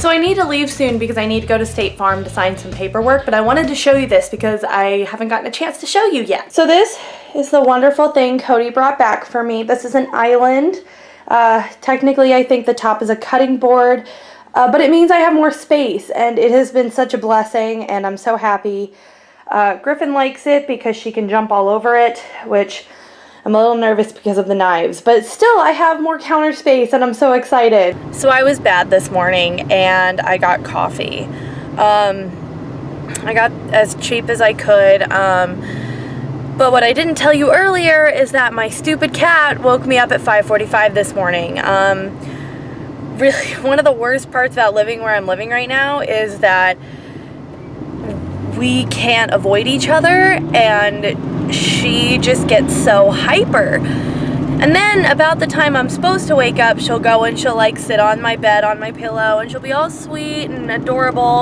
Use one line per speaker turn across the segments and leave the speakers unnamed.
So I need to leave soon because I need to go to State Farm to sign some paperwork, but I wanted to show you this because I haven't gotten a chance to show you yet. So this is the wonderful thing Cody brought back for me. This is an island. Technically, I think the top is a cutting board, but it means I have more space, and it has been such a blessing, and I'm so happy. Griffin likes it because she can jump all over it, which I'm a little nervous because of the knives, but still I have more counter space and I'm so excited. So I was bad this morning and I got coffee. I got as cheap as I could, but what I didn't tell you earlier is that my stupid cat woke me up at 5:45 this morning. Really, one of the worst parts about living where I'm living right now is that we can't avoid each other, and she just gets so hyper. And then about the time I'm supposed to wake up, she'll go and she'll like sit on my bed on my pillow and she'll be all sweet and adorable,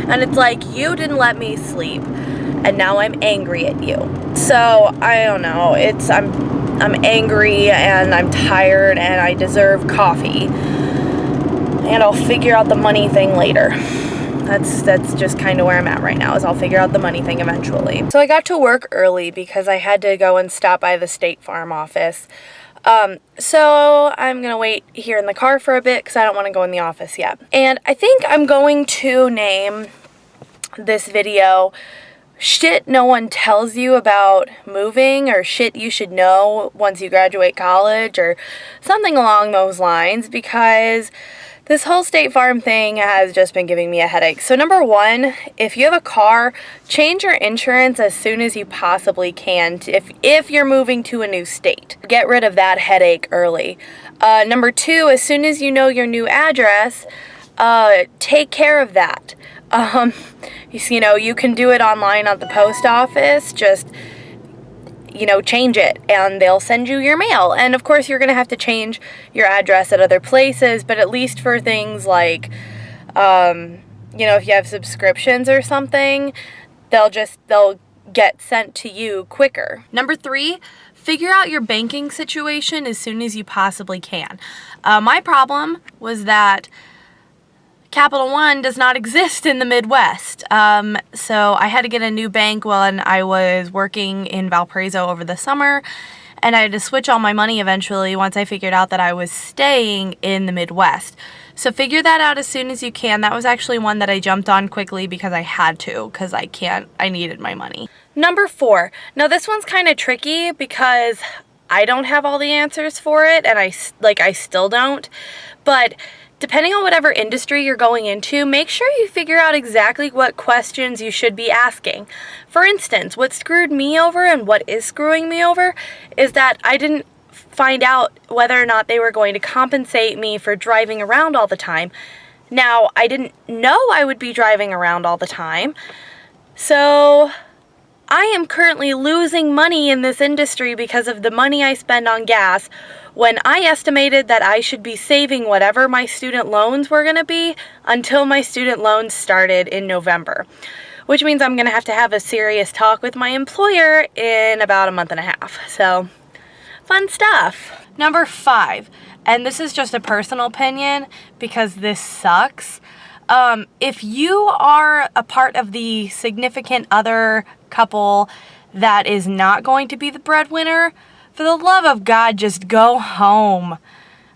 and it's like, you didn't let me sleep and now I'm angry at you. So I don't know, I'm angry and I'm tired and I deserve coffee, and I'll figure out the money thing later. That's just kind of where I'm at right now, is I'll figure out the money thing eventually. So I got to work early because I had to go and stop by the State Farm office. So I'm gonna wait here in the car for a bit because I don't want to go in the office yet. And I think I'm going to name this video "Shit No One Tells You About Moving," or "Shit You Should Know Once You Graduate College," or something along those lines, because this whole State Farm thing has just been giving me a headache. So number one, if you have a car, change your insurance as soon as you possibly can if you're moving to a new state. Get rid of that headache early. Number two, as soon as you know your new address, take care of that. You know, you can do it online at the post office. Just, you know, change it and they'll send you your mail. And of course you're going to have to change your address at other places, but at least for things like, you know, if you have subscriptions or something, they'll get sent to you quicker. Number three, figure out your banking situation as soon as you possibly can. My problem was that Capital One does not exist in the Midwest. So I had to get a new bank when I was working in Valparaiso over the summer, and I had to switch all my money eventually once I figured out that I was staying in the Midwest. So figure that out as soon as you can. That was actually one that I jumped on quickly because I had to, because I needed my money. Number four. Now this one's kind of tricky because I don't have all the answers for it, and I still don't, but depending on whatever industry you're going into, make sure you figure out exactly what questions you should be asking. For instance, what screwed me over and what is screwing me over is that I didn't find out whether or not they were going to compensate me for driving around all the time. Now, I didn't know I would be driving around all the time, so I am currently losing money in this industry because of the money I spend on gas, when I estimated that I should be saving whatever my student loans were going to be until my student loans started in November, which means I'm going to have a serious talk with my employer in about a month and a half. So, fun stuff. Number five, and this is just a personal opinion because this sucks. If you are a part of the significant other couple that is not going to be the breadwinner, for the love of God, just go home.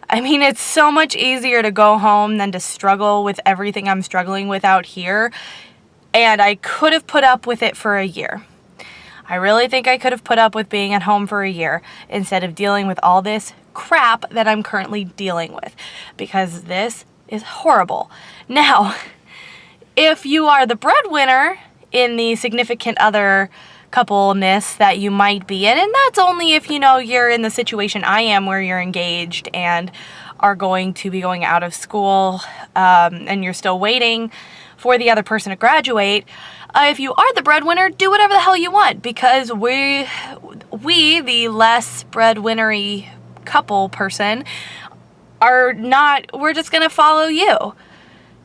I mean, it's so much easier to go home than to struggle with everything I'm struggling with out here. And I could have put up with it for a year. I really think I could have put up with being at home for a year instead of dealing with all this crap that I'm currently dealing with, because this is horrible. Now, if you are the breadwinner in the significant other coupleness that you might be in, and that's only if, you know, you're in the situation I am where you're engaged and are going to be going out of school, and you're still waiting for the other person to graduate. If you are the breadwinner, do whatever the hell you want, because we the less breadwinnery couple person we're just gonna follow you.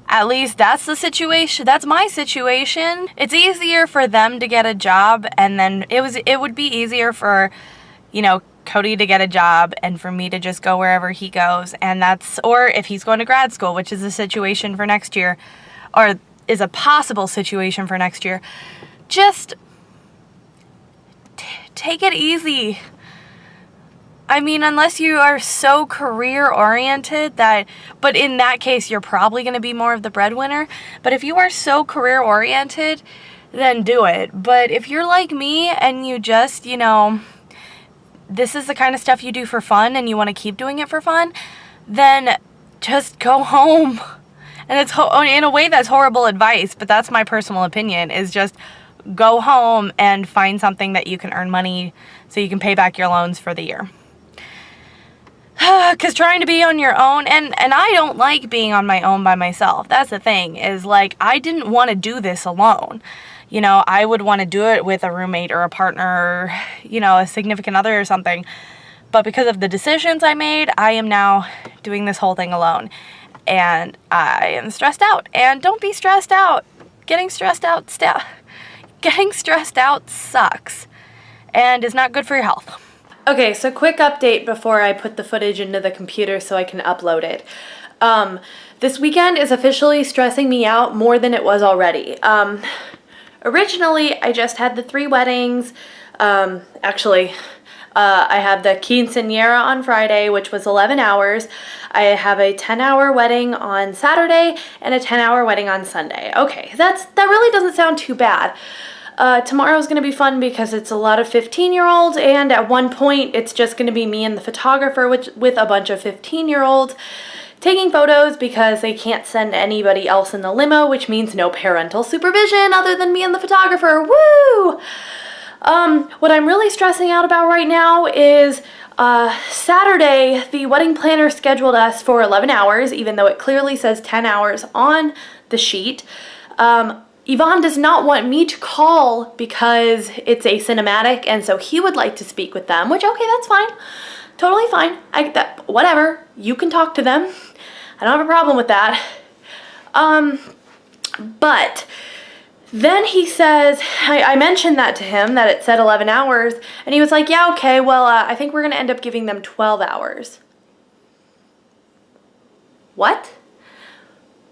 At least that's the situation. That's my situation. It's easier for them to get a job, and then it would be easier for, you know, Cody to get a job and for me to just go wherever he goes. And or if he's going to grad school, which is a situation for next year, or is a possible situation for next year, just take it easy. I mean, unless you are so career oriented but in that case, you're probably going to be more of the breadwinner. But if you are so career oriented, then do it. But if you're like me and you just, this is the kind of stuff you do for fun and you want to keep doing it for fun, then just go home. And it's in a way that's horrible advice, but that's my personal opinion, is just go home and find something that you can earn money so you can pay back your loans for the year. Because trying to be on your own, and I don't like being on my own by myself. That's the thing, is like, I didn't want to do this alone. I would want to do it with a roommate or a partner, or, a significant other or something. But because of the decisions I made, I am now doing this whole thing alone. And I am stressed out. And don't be stressed out. Getting stressed out sucks and is not good for your health. Okay, so quick update before I put the footage into the computer so I can upload it. This weekend is officially stressing me out more than it was already. Originally, I just had the 3 weddings. I have the quinceañera on Friday, which was 11 hours. I have a 10-hour wedding on Saturday and a 10-hour wedding on Sunday. Okay, that really doesn't sound too bad. Tomorrow's going to be fun because it's a lot of 15-year-olds, and at one point it's just going to be me and the photographer with a bunch of 15-year-olds taking photos because they can't send anybody else in the limo, which means no parental supervision other than me and the photographer. Woo! What I'm really stressing out about right now is Saturday, the wedding planner scheduled us for 11 hours, even though it clearly says 10 hours on the sheet. Yvonne does not want me to call because it's a cinematic, and so he would like to speak with them, which, okay, that's fine. Totally fine. Whatever. You can talk to them. I don't have a problem with that. But then he says, I mentioned that to him, that it said 11 hours, and he was like, yeah, okay, well, I think we're going to end up giving them 12 hours. What?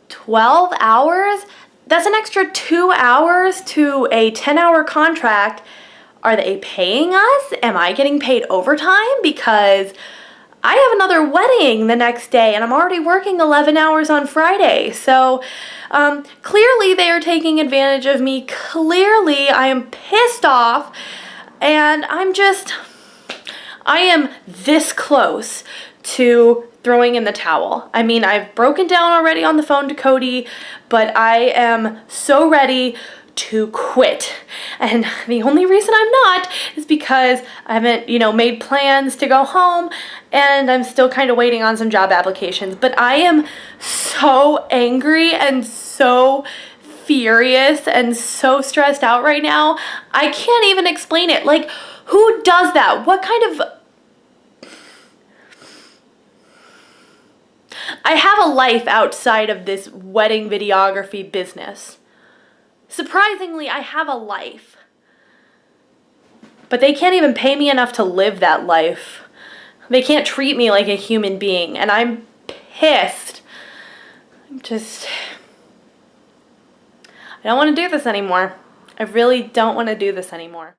12 hours? That's an extra 2 hours to a 10-hour contract. Are they paying us? Am I getting paid overtime? Because I have another wedding the next day and I'm already working 11 hours on Friday. So clearly they are taking advantage of me. Clearly I am pissed off, and I am this close to throwing in the towel. I mean, I've broken down already on the phone to Cody, but I am so ready to quit. And the only reason I'm not is because I haven't, made plans to go home, and I'm still kind of waiting on some job applications. But I am so angry and so furious and so stressed out right now. I can't even explain it. Like, who does that? What kind of... I have a life outside of this wedding videography business. Surprisingly, I have a life. But they can't even pay me enough to live that life. They can't treat me like a human being, and I'm pissed. I don't want to do this anymore. I really don't want to do this anymore.